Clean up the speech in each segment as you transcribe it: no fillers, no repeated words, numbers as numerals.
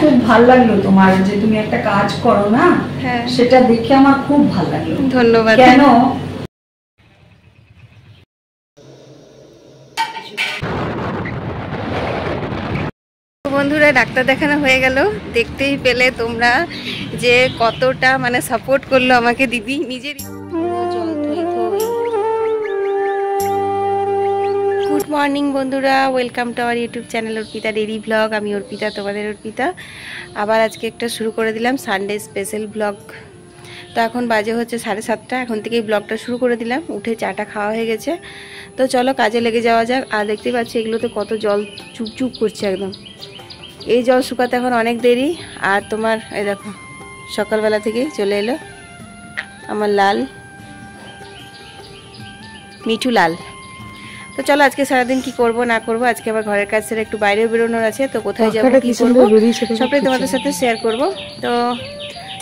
খুব ভালো লাগলো তোমার যে তুমি একটা কাজ করো না, সেটা দেখে আমার খুব ভালো লাগলো। ধন্যবাদ। কেন বন্ধুরা, ডাক্তার দেখানো হয়ে গেল। দেখতেই পেলে তোমরা যে কতটা মানে সাপোর্ট করলো আমাকে দিদি নিজেরই। গুড মর্নিং বন্ধুরা, welcome to our YouTube channel Arpita daily blog. আমি অর্পিতা, তোমাদের অর্পিতা। আবার আজকে একটা শুরু করে দিলাম সানডে স্পেশাল ব্লগ। তো এখন বাজে হচ্ছে 7:30। এখন থেকেই ব্লগটা শুরু করে দিলাম। উঠে চাটা খাওয়া হয়ে গেছে, তো চলো কাজে লেগে যাওয়া যাক। আর দেখতে পাচ্ছি এগুলোতে কত জল চুপচুপ করছে একদম। এই জল শুকাতে এখন অনেক দেরি। আর তোমার এই দেখো সকালবেলা থেকেই চলে এলো আমার লাল মিঠু লাল। তো চলো আজকে সারাদিন কি করব না করব, আজকে আবার ঘরের কাজ ছেড়ে একটু বাইরেও বেরোনোর আছে। তো কোথায় যাবো কি করবো সবটাই তোমাদের সাথে শেয়ার করব। তো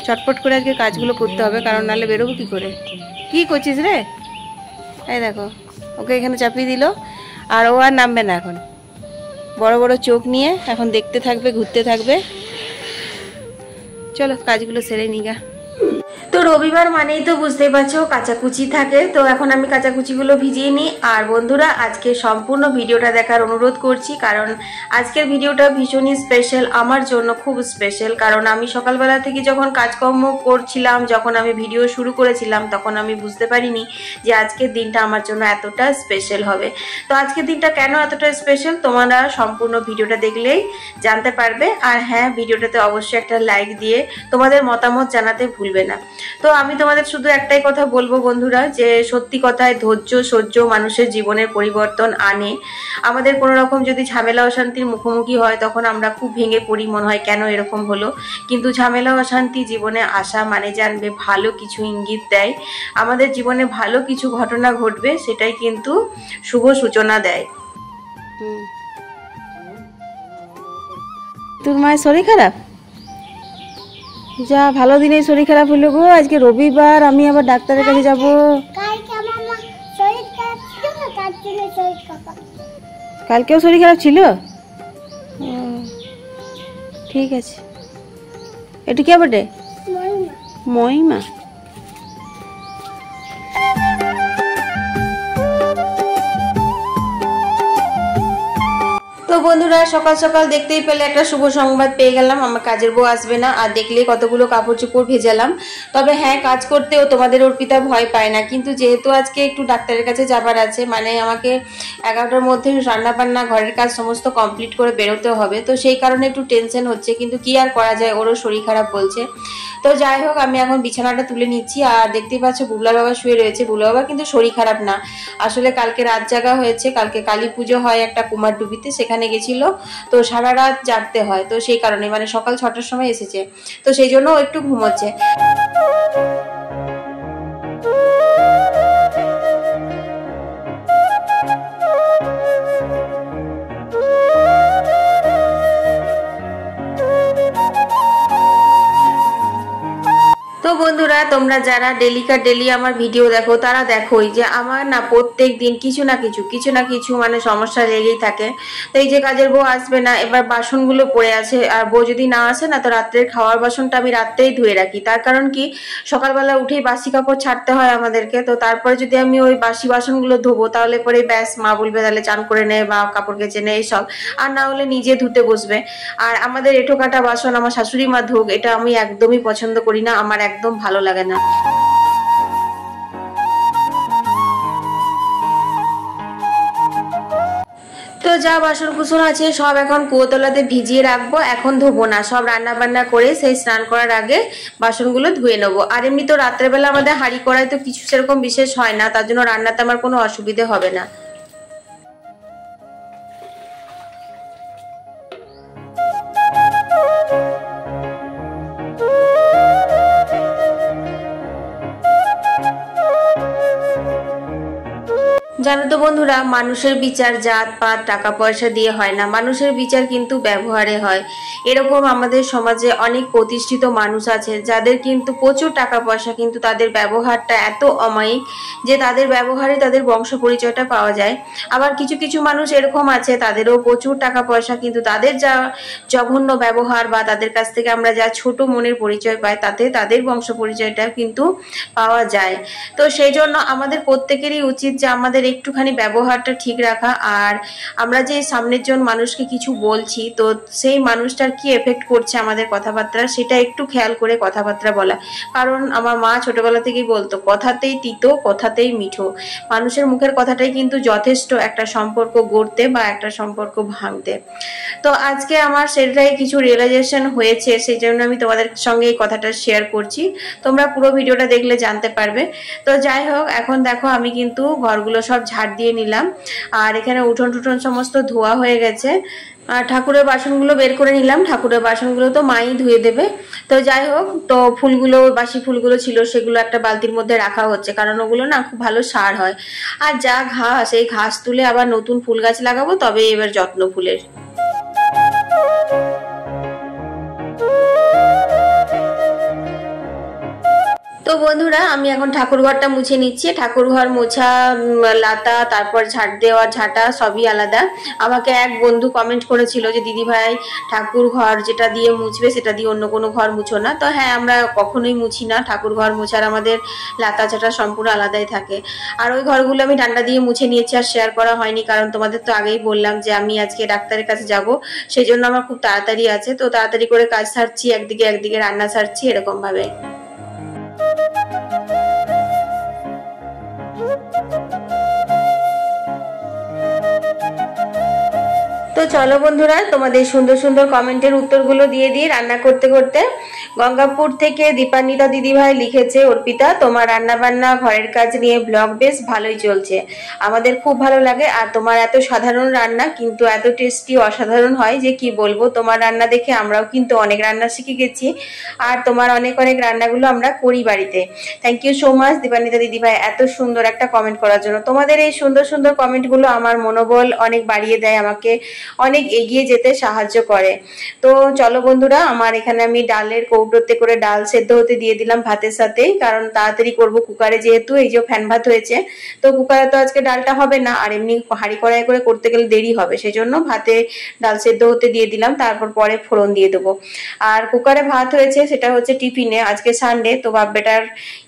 চটপট করে আজকে কাজগুলো করতে হবে, কারণ নাহলে বেরোবো কি করে। কি করছিস রে? এই দেখো ওকে এখানে চাপিয়ে দিল, আর ও আর নামবে না এখন। বড় বড় চোখ নিয়ে এখন দেখতে থাকবে, ঘুরতে থাকবে। চলো কাজগুলো সেরে নিগা। তো রবিবার মানেই তো বুঝতেই পারছো কাচাকুচি থাকে। তো এখন আমি কাচাকুচিগুলো ভিজিয়ে নিই। আর বন্ধুরা আজকে সম্পূর্ণ ভিডিওটা দেখার অনুরোধ করছি, কারণ আজকের ভিডিওটা ভীষণই স্পেশাল আমার জন্য, খুব স্পেশাল। কারণ আমি সকালবেলা থেকে যখন কাজকর্ম করছিলাম, যখন আমি ভিডিও শুরু করেছিলাম, তখন আমি বুঝতে পারিনি যে আজকের দিনটা আমার জন্য এতটা স্পেশাল হবে। তো আজকের দিনটা কেন এতটা স্পেশাল তোমরা সম্পূর্ণ ভিডিওটা দেখলেই জানতে পারবে। আর হ্যাঁ, ভিডিওটাতে অবশ্যই একটা লাইক দিয়ে তোমাদের মতামত জানাতে ভুলবে না। তো আমি তোমাদের শুধু একটাই কথা বলবো বন্ধুরা, যে সত্যি কথায় ধৈর্য সহ্য মানুষের জীবনের পরিবর্তন আনে। আমাদের কোনো রকম যদি ঝামেলা অশান্তির মুখোমুখি হয়, তখন আমরা খুব ভেঙে পড়ি, মনে হয় কেন এরকম হলো। কিন্তু ঝামেলা অশান্তি জীবনে আসা মানে জানবে ভালো কিছু ইঙ্গিত দেয়। আমাদের জীবনে ভালো কিছু ঘটনা ঘটবে, সেটাই কিন্তু শুভ সূচনা দেয়। তোর মায়ের শরীর খারাপ? যা, ভালো দিনে শরীর খারাপ হলো গো। আজকে রবিবার, আমি আবার ডাক্তারের কাছে যাব। কালকেও শরীর খারাপ ছিল? ঠিক আছে। এটা কে বটে? মহিমা। তো বন্ধুরা সকাল সকাল দেখতেই পেলে একটা শুভ সংবাদ পেয়ে গেলাম, আমার কাজের বউ আসবে না। আর দেখলেই কতগুলো কাপড় চোপড় ভেজালাম। তবে হ্যাঁ, কাজ করতেও তোমাদের অর্পিতা ভয় পায় না। কিন্তু যেহেতু আজকে একটু ডাক্তারের কাছে যাবার আছে, মানে আমাকে 11টার মধ্যে রান্না বান্না ঘরের কাজ সমস্ত কমপ্লিট করে বেরোতে হবে, তো সেই কারণে একটু টেনশন হচ্ছে। কিন্তু কি আর করা যায়, ওরও শরীর খারাপ বলছে। তো যাই হোক, আমি এখন বিছানাটা তুলে নিচ্ছি। আর দেখতেই পাচ্ছ বুবলা বাবা শুয়ে রয়েছে। বুবলা বাবা কিন্তু শরীর খারাপ না, আসলে কালকে রাত জাগা হয়েছে। কালকে কালী পুজো হয় একটা কুমারডুবিতে, সেখানে গেছিল। তো সারা রাত জাগতে হয়, তো সেই কারণে মানে সকাল 6টার সময় এসেছে, তো সেই জন্য একটু ঘুমোচ্ছে। তো বন্ধুরা তোমরা যারা ডেলিকার ডেলি আমার ভিডিও দেখো, তারা দেখোই যে আমার না প্রত্যেক দিন কিছু না কিছু মানে সমস্যা লেগেই থাকে। তো এই যে কাজের বউ আসবে না, এবার বাসনগুলো পড়ে আছে। আর বউ যদি না আসে না, তো রাত্রের খাওয়ার বাসনটা আমি রাত্রেই ধুয়ে রাখি। তার কারণ কি, সকালবেলা উঠেই বাসি কাপড় ছাড়তে হয় আমাদেরকে। তো তারপরে যদি আমি ওই বাসি বাসনগুলো ধোবো, তাহলে পরে ব্যাস মা বলবে তাহলে চান করে নে বা কাপড় কেচে নে এইসব। আর না হলে নিজে ধুতে বসবে। আর আমাদের এঁঠো কাটা বাসন আমার শাশুড়ি মা ধোক, এটা আমি একদমই পছন্দ করি না, আমার একদম ভালো লাগে না। তো যা বাসন কুসন আছে সব এখন কুয়োতলাতে ভিজিয়ে রাখবো, এখন ধোবো না। সব রান্না বান্না করে সেই স্নান করার আগে বাসনগুলো ধুয়ে নেবো। আর এমনি তো রাত্রেবেলা আমাদের হাঁড়ি কড়াই তো কিছু সেরকম বিশেষ হয় না, তার জন্য রান্নাতে আমার কোনো অসুবিধে হবে না। জানো তো বন্ধুরা, মানুষের বিচার জাত পাত টাকা পয়সা দিয়ে হয় না, মানুষের বিচার কিন্তু ব্যবহারে হয়। এরকম আমাদের সমাজে অনেক প্রতিষ্ঠিত মানুষ আছে যাদের কিন্তু প্রচুর টাকা পয়সা, কিন্তু তাদের ব্যবহারটা এত অমায়িক যে তাদের ব্যবহারে তাদের বংশ পরিচয়টা পাওয়া যায়। আবার কিছু কিছু মানুষ এরকম আছে তাদেরও প্রচুর টাকা পয়সা, কিন্তু তাদের যা জঘন্য ব্যবহার বা তাদের কাছ থেকে আমরা যা ছোট মনের পরিচয় পাই তাতে তাদের বংশ পরিচয়টা কিন্তু পাওয়া যায়। তো সেই জন্য আমাদের প্রত্যেকেরই উচিত যে আমাদের একটুখানি ব্যবহারটা ঠিক রাখা, আর আমরা যে সামনের জন মানুষকে কিছু বলছি তো সেই মানুষটার কি এফেক্ট করছে আমাদের কথাবার্তা সেটা একটু খেয়াল করে কথাবার্তা বলা। কারণ আমার মা ছোটবেলা থেকেই বলতো, কথাতেই তিতো কথাতেই মিঠো। মানুষের মুখের কথাটাই কিন্তু যথেষ্ট একটা সম্পর্ক গড়তে বা একটা সম্পর্ক ভাঙতে। তো আজকে আমার সেটাই কিছু রিয়েলাইজেশন হয়েছে, সেই জন্য আমি তোমাদের সঙ্গে এই কথাটা শেয়ার করছি। তোমরা পুরো ভিডিওটা দেখলে জানতে পারবে। তো যাই হোক, এখন দেখো আমি কিন্তু ঘরগুলো সব ঝাড় দিয়ে নিলাম, আর এখানে উঠোন টুঠোন সমস্ত ধোয়া হয়ে গেছে। আর ঠাকুরের বাসনগুলো বের করে নিলাম, ঠাকুরের বাসনগুলো তো মাই ধুয়ে দেবে। তো যাই হোক, তো ফুলগুলো বাসি ফুলগুলো ছিল সেগুলো একটা বালতির মধ্যে রাখা হচ্ছে, কারণ ওগুলো না খুব ভালো সার হয়। আর যা ঘাস, এই ঘাস তুলে আবার নতুন ফুল গাছ লাগাবো, তবে এবার যত্ন ফুলের। তো বন্ধুরা, আমি এখন ঠাকুর ঘরটা মুছে নিচ্ছি। ঠাকুর ঘর মোছা, লাতা, তারপর ঝাড় দেওয়া, ঝাঁটা সবই আলাদা। আমাকে এক বন্ধু কমেন্ট করেছিল যে দিদি ভাই, ঠাকুর ঘর যেটা দিয়ে মুছবে সেটা দিয়ে অন্য কোনো ঘর মুছো না। তো হ্যাঁ, আমরা কখনোই মুছি না, ঠাকুর ঘর মোছার আমাদের লাতা ঝাঁটা সম্পূর্ণ আলাদাই থাকে। আর ওই ঘরগুলো আমি ডান্ডা দিয়ে মুছে নিয়েছি, আর শেয়ার করা হয়নি, কারণ তোমাদের তো আগেই বললাম যে আমি আজকে ডাক্তারের কাছে যাব, সেই জন্য আমার খুব তাড়াতাড়ি আছে। তো তাড়াতাড়ি করে কাজ সারছি, একদিকে রান্না সারছি, এরকম ভাবে। তো চলো বন্ধুরা, তোমাদের সুন্দর সুন্দর কমেন্টের উত্তরগুলো দিয়ে দিই রান্না করতে করতে। গঙ্গাপুর থেকে দীপান্বিতা দিদিভাই লিখেছে, অর্পিতা তোমার রান্না বান্না ঘরের কাজ নিয়ে ব্লগ বেশ ভালোই চলছে, আমাদের খুব ভালো লাগে। আর তোমার এত সাধারণ রান্না কিন্তু এত টেস্টি, অসাধারণ হয় যে কি বলবো। তোমার রান্না দেখে আমরাও কিন্তু অনেক রান্না শিখে গেছি, আর তোমার অনেক অনেক রান্নাগুলো আমরা করি বাড়িতে। Thank you so much Dipanwita দিদিভাই এত সুন্দর একটা কমেন্ট করার জন্য। তোমাদের এই সুন্দর সুন্দর কমেন্টগুলো আমার মনোবল অনেক বাড়িয়ে দেয়, আমাকে অনেক এগিয়ে যেতে সাহায্য করে। তো চলো বন্ধুরা, আমার এখানে আমি ডালের কৌটোতে করে ডাল সেদ্ধ হতে দিয়ে দিলাম ভাতের সাথে, কারণ তাড়াতাড়ি করব কুকারে, যেহেতু এই যে ফ্যান ভাত হয়েছে। তো কুকারে তো আজকে ডালটা হবে না, আর এমনি হাঁড়ি কড়াই করে করতে গেলে দেরি হবে, সেই জন্য ভাতে ডাল সেদ্ধ হতে দিয়ে দিলাম, তারপর পরে ফোড়ন দিয়ে দেবো। আর কুকারে ভাত হয়েছে, সেটা হচ্ছে টিফিনে, আজকে সানডে, তো বাপ বেটার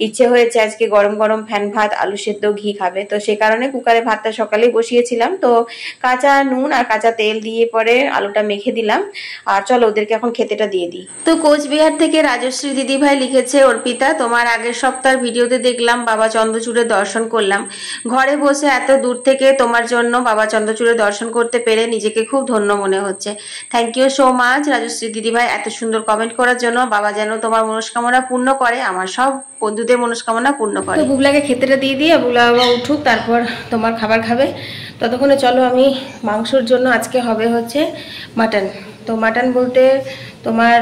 ইচ্ছে হয়েছে আজকে গরম গরম ফ্যান ভাত আলু সেদ্ধ ঘি খাবে, তো সে কারণে কুকারে ভাতটা সকালেই বসিয়েছিলাম। তো কাঁচা নুন আর কাঁচা তেল দিয়ে পরে আলুটা মেখে দিলাম, আর চলো ওদেরকে এখন খেতেটা দিয়ে দিই। তো কোচবিহার থেকে রাজশ্রী দিদি ভাই লিখেছে, অর্পিতা তোমার আগের সপ্তাহের ভিডিওতে দেখলাম বাবা চন্দ্রচূড়ের দর্শন করলাম, ঘরে বসে এত দূর থেকে তোমার জন্য বাবা চন্দ্রচূড়ের দর্শন করতে পেরে নিজেকে খুব ধন্য মনে হচ্ছে। Thank you so much Rajashree দিদি ভাই এত সুন্দর কমেন্ট করার জন্য। বাবা যেন তোমার মনস্কামনা পূর্ণ করে, আমার সব বন্ধুদের মনস্কামনা পূর্ণ করে। তো বুবলাকে খেতেটা দিয়ে দিয়ে বুবলা বাবা উঠুক, তারপর তোমার খাবার খাবে। ততক্ষণে চলো, আমি মাংসর জন্য আজকে হবে হচ্ছে মাটন। তো মাটন বলতে তোমার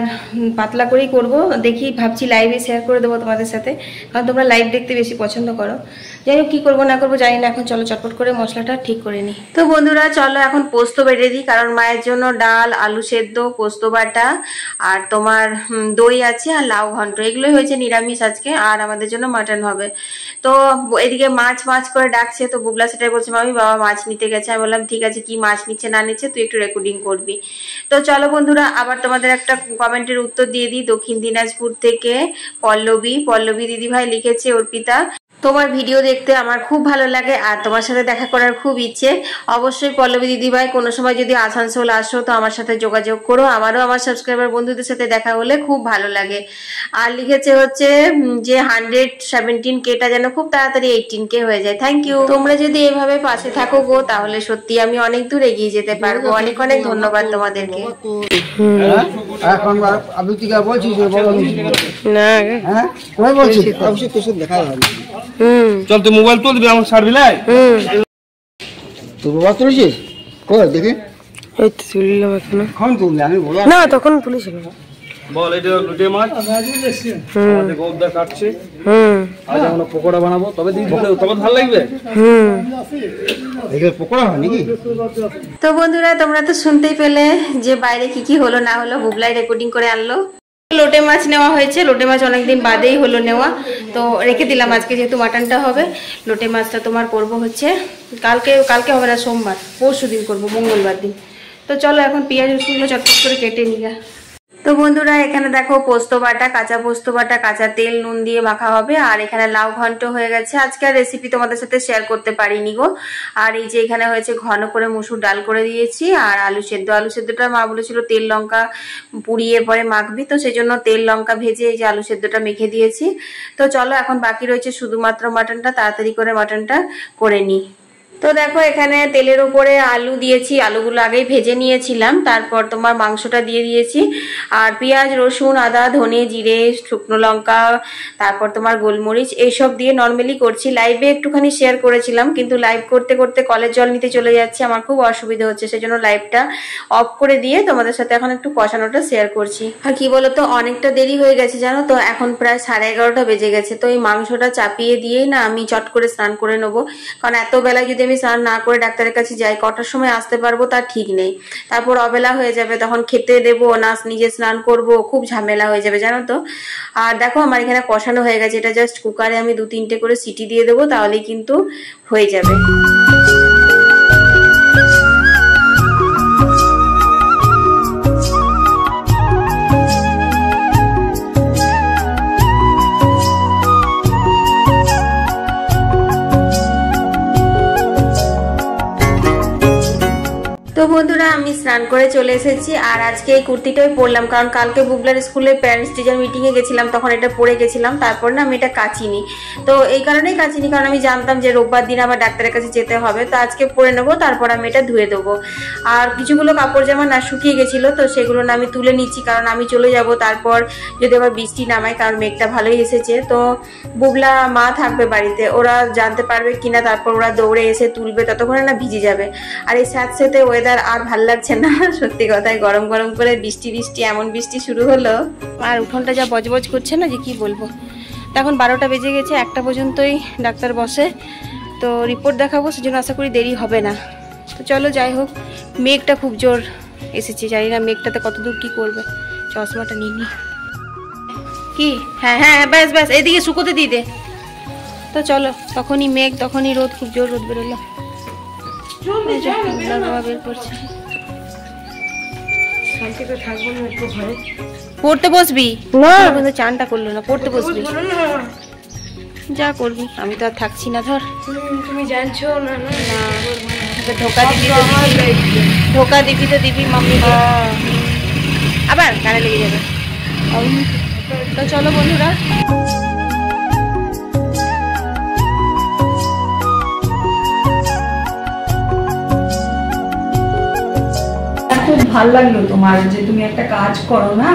পাতলা করেই করব, দেখি ভাবছি লাইভে শেয়ার করে দেবো তোমাদের সাথে, কারণ তোমরা লাইভ দেখতে বেশি পছন্দ করো। যাই হোক, কী করবো না করবো জানি না, এখন চলো চটপট করে মশলাটা ঠিক করে নিই। তো বন্ধুরা চলো এখন পোস্ত বেটে দিই, কারণ মায়ের জন্য ডাল, আলু সেদ্ধ, পোস্ত বাটা, আর তোমার দই আছে, আর লাউ ঘন্ট, এগুলোই হয়েছে নিরামিষ আজকে, আর আমাদের জন্য মাটন হবে। তো এদিকে মাছ মাছ করে ডাকছে, তো বুবলা সেটাই বলছে, মামি বাবা মাছ নিতে গেছে। আমি বললাম ঠিক আছে, কি মাছ নিচ্ছে না নিচ্ছে তুই একটু রেকর্ডিং করবি। তো চলো বন্ধুরা, আবার তোমাদের একটা কমেন্টের উত্তর দিয়ে দিই। দক্ষিণ দিনাজপুর থেকে পল্লবী দিদিভাই লিখেছে, অর্পিতা তোমার ভিডিও দেখতে আমার খুব ভালো লাগে, আর তোমার সাথে দেখা করার খুব ইচ্ছে। অবশ্যই পল্লবী দিদিভাই কোনো সময় যদি আসানসোল আসো তো আমার সাথে যোগাযোগ করো, আমারও আমার সাবস্ক্রাইবার বন্ধুদের সাথে দেখা হলে খুব ভালো লাগে। আর লিখেছে হচ্ছে যে 117K যেন খুব তাড়াতাড়ি 18K হয়ে যায়। থ্যাংক ইউ, তোমরা যদি এভাবে পাশে থাকো গো তাহলে সত্যি আমি অনেক দূর এগিয়ে যেতে পারবো। অনেক অনেক ধন্যবাদ তোমাদেরকে। এখন আমি কি বলছি না, হ্যাঁ কই বলছি অবশ্যই তোর সাথে দেখা হবে। চল তুই মোবাইল তুলবি, আমার সারবি লাই। তোর বাবা তুলেছিস কই দেখি? এই তো তুললাম এখনো। এখন তুললি? আমি বললাম না, তখন তুলেছিল। বল এটা লুটে মাছ আমাদের গৌদা কাটছে আজ আমরা পকোড়া বানাবো তবে তবে ভালো লাগবে এগুলো পকোড়া হয় নাকি? তো বন্ধুরা তোমরা তো শুনতেই পেলে যে বাইরে কি কি হলো না হলো, বুবলাই রেকর্ডিং করে আনলো। লোটে মাছ নেওয়া হয়েছে, লোটে মাছ অনেকদিন বাদেই হলো নেওয়া, তো রেখে দিলাম আজকে যেহেতু মাটনটা হবে। লোটে মাছটা তোমার করবো হচ্ছে কালকে হবে না, সোমবার, পরশু দিন করবো, মঙ্গলবার দিন। তো চলো এখন পেঁয়াজ রসুনগুলো চটপট করে কেটে নিগা। তো বন্ধুরা এখানে দেখো পোস্ত বাটা, কাঁচা পোস্ত বাটা, কাঁচা তেল নুন দিয়ে মাখা হবে। আর এখানে লাউ ঘন্ট হয়ে গেছে। আজকে আর রেসিপি তোমাদের সাথে শেয়ার করতে পারিনি গো। আর এই যে এখানে হয়েছে ঘন করে মসুর ডাল করে দিয়েছি। আর আলু সেদ্ধটা মা বলেছিল তেল লঙ্কা পুড়িয়ে পরে মাখবি, তো সেই জন্য তেল লঙ্কা ভেজে এই যে আলু সেদ্ধটা মেখে দিয়েছি। তো চলো এখন বাকি রয়েছে শুধুমাত্র মাটনটা, তাড়াতাড়ি করে মাটনটা করে নিই। তো দেখো এখানে তেলের উপরে আলু দিয়েছি, আলুগুলো আগেই ভেজে নিয়েছিলাম, তারপর তোমার মাংসটা দিয়ে দিয়েছি। আর পেঁয়াজ রসুন আদা ধনে জিরে শুকনো লঙ্কা তারপর তোমার গোলমরিচ এইসব দিয়ে নর্মালি করছি। লাইভে একটুখানি শেয়ার করেছিলাম, কিন্তু লাইভ করতে করতে কলের জল নিতে চলে যাচ্ছে, আমার খুব অসুবিধা হচ্ছে, সেজন্য লাইভটা অফ করে দিয়ে তোমাদের সাথে এখন একটু কষানোটা শেয়ার করছি। আর কি বলতো অনেকটা দেরি হয়ে গেছে জানো তো, এখন প্রায় 11:30 বেজে গেছে। তো এই মাংসটা চাপিয়ে দিয়েই না আমি চট করে স্নান করে নেবো, কারণ এত বেলায় যদি আমি স্নান না করে ডাক্তারের কাছে যাই, কটার সময় আসতে পারবো তার ঠিক নেই। তারপর অবেলা হয়ে যাবে, তখন খেতে দেবো না নিজে স্নান করব, খুব ঝামেলা হয়ে যাবে জানো তো। আর দেখো আমার এখানে কষানো হয়ে গেছে, এটা জাস্ট কুকারে আমি 2-3টে করে সিটি দিয়ে দেবো, তাহলেই কিন্তু হয়ে যাবে। তো বন্ধুরা আমি স্নান করে চলে এসেছি। আর আজকে এই কুর্তিটাই পরলাম, কারণ কালকে বুবলার স্কুলে প্যারেন্টস টিচার মিটিংয়ে গেছিলাম, তখন এটা পরে গেছিলাম, তারপর না আমি এটা কাচিনি। তো এই কারণেই কাচিনি, কারণ আমি জানতাম যে রোববার দিন আবার ডাক্তারের কাছে যেতে হবে, তো আজকে পরে নেবো, তারপর আমি এটা ধুয়ে দেবো। আর কিছুগুলো কাপড় জামা না শুকিয়ে গেছিলো, তো সেগুলো না আমি তুলে নিচ্ছি, কারণ আমি চলে যাব, তারপর যদি আবার বৃষ্টি নামায়, কারণ মেঘটা ভালোই এসেছে। তো বুবলা মা থাকবে বাড়িতে, ওরা জানতে পারবে কিনা, তারপর ওরা দৌড়ে এসে তুলবে, ততক্ষণে না ভিজে যাবে। আর এই সাথে ওয়েদার আর ভাল লাগছে না, সত্যি কথাই গরম গরম করে বৃষ্টি এমন বৃষ্টি শুরু হলো। আর উঠোনটা যা বজবজ করছে না যে কি বলবো। এখন 12টা বেজে গেছে, 1টা পর্যন্তই ডাক্তার বসে, তো রিপোর্ট দেখাবো, সেজন্য আশা করি দেরি হবে না। তো চলো যাই হোক, মেঘটা খুব জোর এসেছে, জানি না মেঘটাতে কতদূর কি করবে। চশমাটা নিয়ে নি কি, হ্যাঁ ব্যাস এইদিকে শুকোতে দিয়ে দে। তো চলো, তখনই মেঘ তখনই রোদ, খুব জোর রোদ বেরোলো। পড়তে বসবি না, কিন্তু চানটা করলো না, পড়তে বসবি, যা করবি, আমি তো আর থাকছি না। ধর তুমি জানছো না, ধোকা দিবি তো দিবি মাম্মি, আবার কানে লেগে যাবে। তো চলো বন্ধুরা, খুব ভালো লাগলো তোমার যে তুমি একটা কাজ করো না,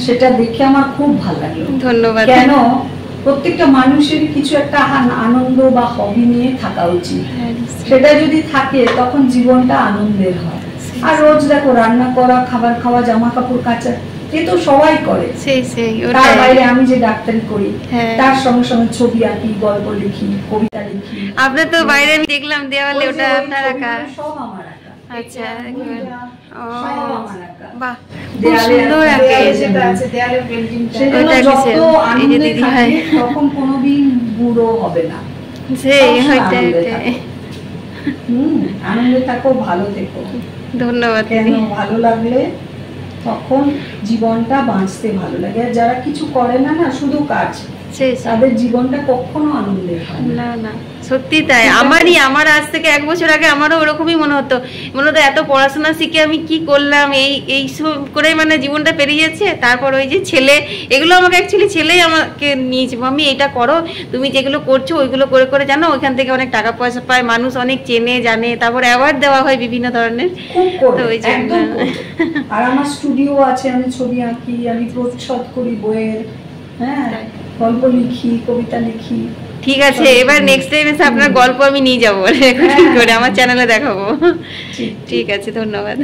সেটা দেখে আমার খুব ভালো লাগলো। ধন্যবাদ। কেন প্রত্যেকটা মানুষের কিছু একটা আনন্দ বা হবি নিয়ে থাকা উচিত, সেটা যদি থাকে তখন জীবনটা আনন্দের হয়। আর রোজ দেখো রান্না করা, খাবার খাওয়া, জামা কাপড় কাচা, এ তো সবাই করে। তার বাইরে আমি যে ডাক্তারি করি, তার সঙ্গে সঙ্গে ছবি আঁকি, গল্প লিখি, কবিতা লিখি। আপনার তো বাইরে আমি দেখলাম দেওয়ালে, ওটা আপনার আঁকা? সব আমার আঁকা। আচ্ছা, বাহ, খুব সুন্দর আঁকে। তখন কোনোদিন বুড়ো হবে না, আনন্দে থাকো, ভালো থেকো। ধন্যবাদ। ভালো লাগলে তখন জীবনটা বাঁচতে ভালো লাগে। আর যারা কিছু করে না, শুধু কাজ, তাদের জীবনটা কখনো আনন্দের হয় না। সত্যি তাই। আমার আজ থেকে 1 বছর আগে আমারও ওরকমই মনে হতো এত পড়াশোনা শিখে আমি কি করলাম, এই সব করে মানে জীবনটা পেরিয়ে যাচ্ছে। তারপর ওই যে ছেলে, এগুলো আমাকে অ্যাকচুয়ালি ছেলেই আমাকে নিয়েছে, মাম্মি এটা করো, তুমি যেগুলো করছো ওইগুলো করে করে জানো, ওইখান থেকে অনেক টাকা পয়সা পায়, মানুষ অনেক চেনে জানে, তারপর অ্যাওয়ার্ড দেওয়া হয় বিভিন্ন ধরনের। তো ওই জন্য। আর আমার স্টুডিও আছে, আমি ছবি আঁকি, আমি প্রচ্ছদ করি বইয়ের, গল্প লিখি, কবিতা লিখি। ঠিক আছে, এবার নেক্সট টাইম এসে আপনার গল্প আমি নিয়ে যাবো রেকর্ডিং করে, আমার চ্যানেলে দেখাবো। ঠিক আছে, ধন্যবাদ।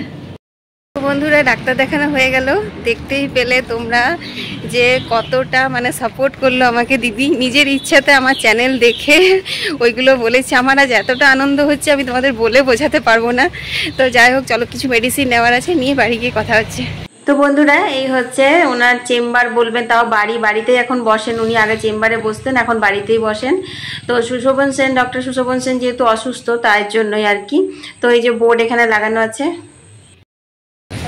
বন্ধুরা ডাক্তার দেখানো হয়ে গেল, দেখতেই পেলে তোমরা যে কতটা মানে সাপোর্ট করলো আমাকে দিদি, নিজের ইচ্ছাতে আমার চ্যানেল দেখে ওইগুলো বলেছে। আমার আজ এতটা আনন্দ হচ্ছে আমি তোমাদের বলে বোঝাতে পারবো না। তো যাই হোক, চলো কিছু মেডিসিন নেওয়ার আছে, নিয়ে বাড়ি গিয়ে কথা হচ্ছে। তো বন্ধুরা এই হচ্ছে ওনার চেম্বার বলবেন, তাও বাড়িতেই এখন বসেন উনি। আগে চেম্বারে বসতেন, এখন বাড়িতেই বসেন। তো সুশোভন সেন, ডক্টর সুশোভন সেন যেহেতু অসুস্থ তার জন্যই আর কি। তো এই যে বোর্ড এখানে লাগানো আছে।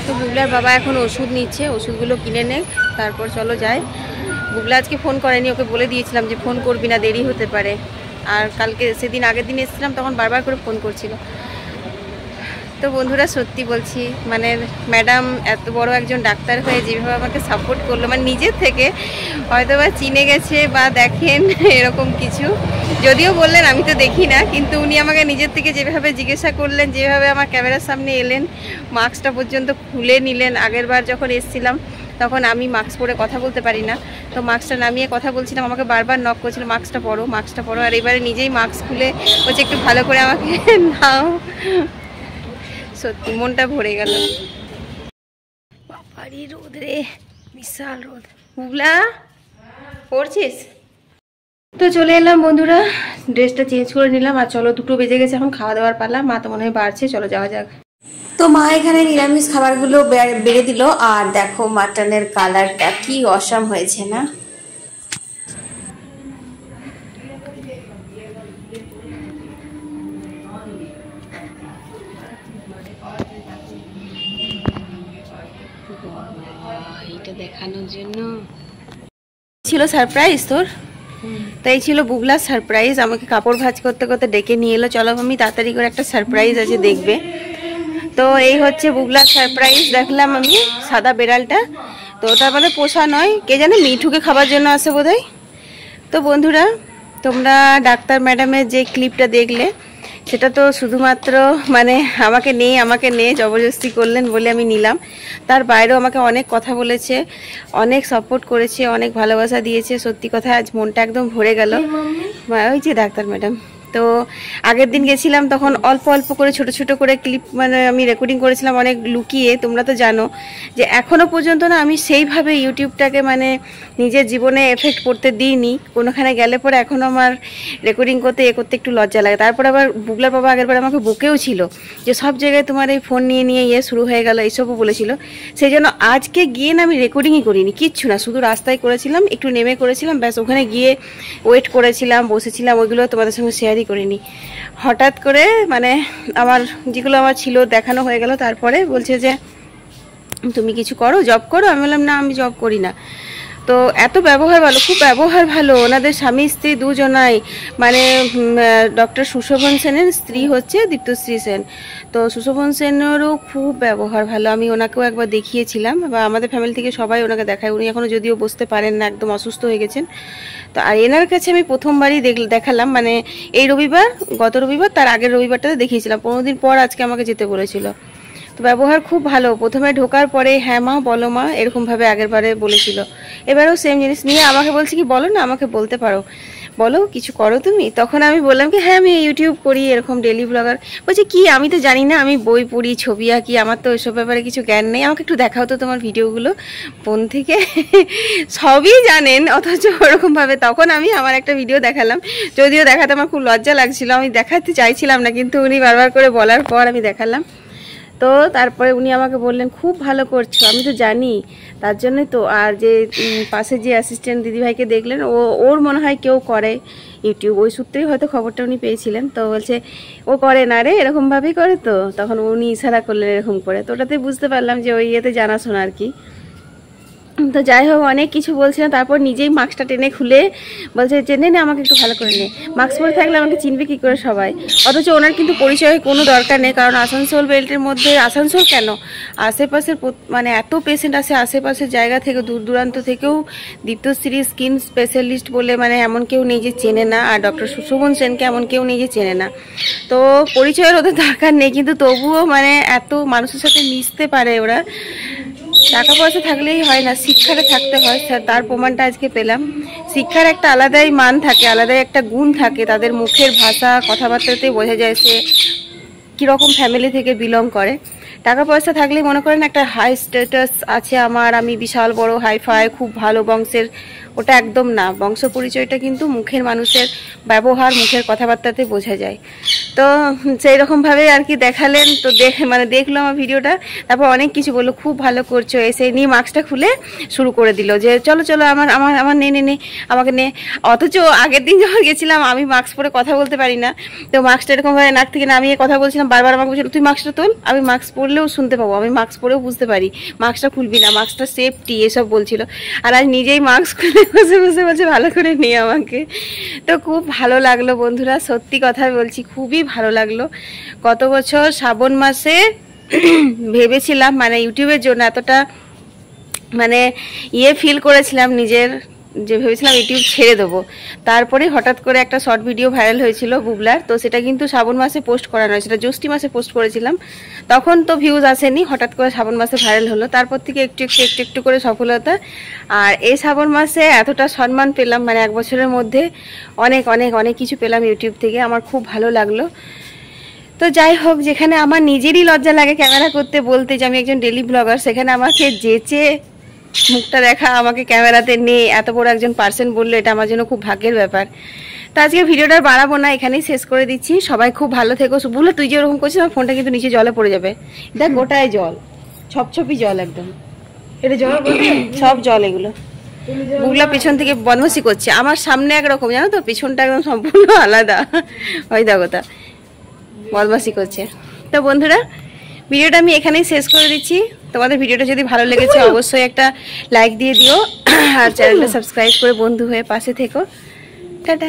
তো বুবলার বাবা এখন ওষুধ নিচ্ছে, ওষুধগুলো কিনে নে, তারপর চলো যাই। বুবলা আজকে ফোন করেনি, ওকে বলে দিয়েছিলাম যে ফোন করবি না, দেরি হতে পারে। আর কালকে সেদিন আগের দিন এসেছিলাম তখন বারবার করে ফোন করছিল। তো বন্ধুরা সত্যি বলছি, মানে ম্যাডাম এত বড় একজন ডাক্তার হয়ে যেভাবে আমাকে সাপোর্ট করলো, মানে নিজের থেকে হয়তো বা চিনে গেছে বা দেখেন এরকম কিছু, যদিও বললেন আমি তো দেখি না, কিন্তু উনি আমাকে নিজের থেকে যেভাবে জিজ্ঞাসা করলেন, যেভাবে আমার ক্যামেরার সামনে এলেন, মাস্কটা পর্যন্ত খুলে নিলেন। আগের বার যখন এসেছিলাম তখন আমি মাস্ক পরে কথা বলতে পারি না, তো মাস্কটা নামিয়ে কথা বলছিলাম, আমাকে বারবার নক করছিল মাস্কটা পরো মাস্কটা পরো। আর এবারে নিজেই মাস্ক খুলে বলছে একটু ভালো করে আমাকে নাও। সত্যি মনটা ভরে গেল। বাবারি রোদ রে, বিশাল রোদ। বুবলা পড়ছিস? তো চলে এলাম বন্ধুরা, ড্রেসটা চেঞ্জ করে নিলাম। আর চলো 2টো বেজে গেছে, এখন খাওয়া দাওয়ার পালা। মা তো মনে হয় বাড়ছে, চলো যাওয়া যাক। তো মা এখানে নিরামিষ খাবারগুলো বেড়ে দিল। আর দেখো মাটনের কালারটা কি অসাম হয়েছে না? এটা দেখানোর জন্য ছিল সারপ্রাইজ তোর, তাই ছিল বুবলার সারপ্রাইজ। আমাকে কাপড় ভাঁজ করতে করতে ডেকে নিয়ে এলো, চলো আমি তাড়াতাড়ি করে একটা সারপ্রাইজ আছে দেখবে। তো এই হচ্ছে বুবলার সারপ্রাইজ। দেখলাম আমি সাদা বেড়ালটা, তো তার মানে পোষা নয়, কে জানে মিঠুকে খাবার জন্য আসে বোধহয়। তো বন্ধুরা তোমরা ডাক্তার ম্যাডামের যে ক্লিপটা দেখলে, সেটা তো শুধুমাত্র মানে আমাকে নে জবরদস্তি করলেন বলে আমি নিলাম। তার বাইরেও আমাকে অনেক কথা বলেছে, অনেক সাপোর্ট করেছে, অনেক ভালোবাসা দিয়েছে। সত্যি কথা আজ মনটা একদম ভরে গেল। ওই যে ডাক্তার ম্যাডাম। তো আগের দিন গেছিলাম তখন অল্প অল্প করে ছোট ছোট করে ক্লিপ মানে আমি রেকর্ডিং করেছিলাম, অনেক লুকিয়ে। তোমরা তো জানো যে এখনও পর্যন্ত না আমি সেইভাবে ইউটিউবটাকে মানে নিজের জীবনে এফেক্ট করতে দিইনি। কোনোখানে গেলে পরে এখনও আমার রেকর্ডিং করতে একটু লজ্জা লাগে। তারপর আবার বুবলার বাবা আগেরবার আমাকে বকেও ছিল যে সব জায়গায় তোমার এই ফোন নিয়ে শুরু হয়ে গেল, এইসবও বলেছিল। সেই জন্য আজকে গিয়ে না আমি রেকর্ডিংই করিনি, কিচ্ছু না, শুধু রাস্তায় করেছিলাম, একটু নেমে করেছিলাম, ব্যাস। ওখানে গিয়ে ওয়েট করেছিলাম, বসেছিলাম, ওইগুলো তোমাদের সঙ্গে শেয়ারই করিনি। হঠাৎ করে মানে আমার যেগুলো আমার ছিল দেখানো হয়ে গেল। তারপরে বলছে যে তুমি কিছু করো, জব করো। আমি বললাম না, আমি জব করি না। তো এত ব্যবহার ভালো, খুব ব্যবহার ভালো। ওনাদের স্বামী স্ত্রী দুজনাই, মানে ডক্টর সুশোভন সেনের স্ত্রী হচ্ছে দীপ্তশ্রী সেন। তো সুশোভন সেনেরও খুব ব্যবহার ভালো। আমি ওনাকেও একবার দেখিয়েছিলাম, বা আমাদের ফ্যামিলি থেকে সবাই ওনাকে দেখায়। উনি এখনও যদিও বসতে পারেন না, একদম অসুস্থ হয়ে গেছেন। তো আর এনার কাছে আমি প্রথমবারই দেখালাম, মানে এই রবিবার, গত রবিবার, তার আগের রবিবারটাতে দেখিয়েছিলাম। 15 দিন পর আজকে আমাকে যেতে বলেছিল। তো ব্যবহার খুব ভালো। প্রথমে ঢোকার পরে হ্যাঁ মা, বলো মা, এরকমভাবে আগেরবারে বলেছিল। এবারেও সেম জিনিস নিয়ে আমাকে বলছে কি, বলো না, আমাকে বলতে পারো, বলো কিছু করো তুমি। তখন আমি বললাম কি হ্যাঁ আমি ইউটিউব করি, এরকম ডেলি ব্লগার। বলছে কি আমি তো জানি না, আমি বই পড়ি, ছবি আঁকি, আমার তো ওইসব ব্যাপারে কিছু জ্ঞান নেই, আমাকে একটু দেখাও তো তোমার ভিডিওগুলো ফোন থেকে। সবই জানেন অথচ ওরকমভাবে। তখন আমি আমার একটা ভিডিও দেখালাম, যদিও দেখাতে আমার খুব লজ্জা লাগছিল, আমি দেখাতে চাইছিলাম না, কিন্তু উনি বারবার করে বলার পর আমি দেখালাম। তো তারপরে উনি আমাকে বললেন খুব ভালো করছো, আমি তো জানি, তার জন্যই তো। আর যে পাশে যে অ্যাসিস্ট্যান্ট দিদিভাইকে দেখলেন, ওর মনে হয় কেউ করে ইউটিউব, ওই সূত্রেই হয়তো খবরটা উনি পেয়েছিলেন। তো বলছে ও করে না রে, এরকমভাবেই করে। তো তখন উনি ইশারা করলেন এরকম করে। তো ওটাতে বুঝতে পারলাম যে ওই ইয়েতে জানাশোনা আর কি। তো যাই হোক অনেক কিছু বলছিলাম। তারপর নিজেই মাস্কটা টেনে খুলে বলছে যে নে আমাকে একটু ভালো করে নে, মাস্ক পরে থাকলে আমাকে চিনবে কি করে সবাই। অথচ ওনার কিন্তু পরিচয়ের কোনো দরকার নেই, কারণ আসানসোল বেল্টের মধ্যে, আসানসোল কেন আশেপাশের মানে এত পেশেন্ট আসে আশেপাশের জায়গা থেকে, দূর দূরান্ত থেকেও দীপ্তশ্রী স্কিন স্পেশালিস্ট বলে মানে এমন কেউ নেই যে চেনে না। আর ডক্টর সুশোভন সেনকে এমন কেউ নেই যে চেনে না। তো পরিচয়ের ওদের দরকার নেই, কিন্তু তবুও মানে এত মানুষের সাথে মিশতে পারে ওরা। টাকা পয়সা থাকলেই হয় না, শিক্ষাটা থাকতে হয়। তার প্রমাণটা আজকে পেলাম। শিক্ষার একটা আলাদাই মান থাকে, আলাদাই একটা গুণ থাকে। তাদের মুখের ভাষা, কথাবার্তাতে বোঝা যায় সে কীরকম ফ্যামিলি থেকে বিলং করে। টাকা পয়সা থাকলেই মনে করেন একটা হাই স্ট্যাটাস আছে আমার, আমি বিশাল বড় হাইফাই খুব ভালো বংশের, ওটা একদম না। বংশ পরিচয়টা কিন্তু মুখের মানুষের ব্যবহার, মুখের কথাবার্তাতে বোঝা যায়। তো সেই রকমভাবে আর কি দেখালেন। তো দেখলো আমার ভিডিওটা, তারপর অনেক কিছু বললো, খুব ভালো করছো। এসে নিয়ে মাস্কটা খুলে শুরু করে দিল যে চলো চলো আমার আমার আমার নে আমাকে নে। অথচ আগের দিন যখন গেছিলাম আমি মাস্ক পরে কথা বলতে পারি না, তো মাস্কটা এরকমভাবে নাক থেকে নামিয়ে কথা বলছিলাম, বারবার আমাকে বলছিল তুই মাস্কটা তোল। আমি মাস্ক পরলেও শুনতে পাবো, আমি মাস্ক পরেও বুঝতে পারি মাস্কটা খুলবি না, মাস্কটা সেফটি, এসব বলছিল। আর আজ নিজেই মাস্ক খুলে বসে বসে বলছে ভালো করে নিয়ে আমাকে। তো খুব ভালো লাগলো বন্ধুরা, সত্যি কথা বলছি, খুবই ভালো লাগলো। গত বছর শ্রাবণ মাসে ভেবেছিলাম মানে ইউটিউবের জন্য এতটা মানে ফিল করেছিলাম নিজের, যে ভেবেছিলাম ইউটিউব ছেড়ে দেবো। তারপরে হঠাৎ করে একটা শর্ট ভিডিও ভাইরাল হয়েছিল বুবলার, তো সেটা কিন্তু শ্রাবণ মাসে পোস্ট করা নয়, সেটা জ্যৈষ্ঠ মাসে পোস্ট করেছিলাম। তখন তো ভিউজ আসেনি, হঠাৎ করে শ্রাবণ মাসে ভাইরাল হলো, তারপর থেকে একটু একটু একটু একটু করে সফলতা। আর এই শ্রাবণ মাসে এতটা সম্মান পেলাম, মানে 1 বছরের মধ্যে অনেক অনেক অনেক কিছু পেলাম ইউটিউব থেকে, আমার খুব ভালো লাগলো। তো যাই হোক, যেখানে আমার নিজেরই লজ্জা লাগে ক্যামেরা করতে, বলতে যে আমি একজন ডেলি ব্লগার, সেখানে আমাকে যেচে মুখটা দেখা, আমাকে ক্যামেরাতে নিয়ে এত বড় একজন পার্সন বললো, এটা আমার জন্য খুব ভাগ্যের ব্যাপার। তো আজকে ভিডিওটা বাড়াবো না, এখানেই শেষ করে দিচ্ছি। সবাই খুব ভালো থেকো। বলে তুই যে ওরকম করছিস, আমার ফোনটা কিন্তু নিচে জলে পড়ে যাবে। দেখ গোটায় জল, ছপছপি জল একদম, এটা জল সব জল এগুলো। বুবলা পিছন থেকে বদমাশি করছে, আমার সামনে একরকম জানো তো, পিছনটা একদম সম্পূর্ণ আলাদা। ওই দেখো তা বদমাশি করছে। তো বন্ধুরা ভিডিওটা আমি এখানেই শেষ করে দিচ্ছি। তোমাদের ভিডিওটা যদি ভালো লেগেছে অবশ্যই একটা লাইক দিয়ে দিও, আর চ্যানেলটা সাবস্ক্রাইব করে বন্ধু হয়ে পাশে থেকো। টাটা।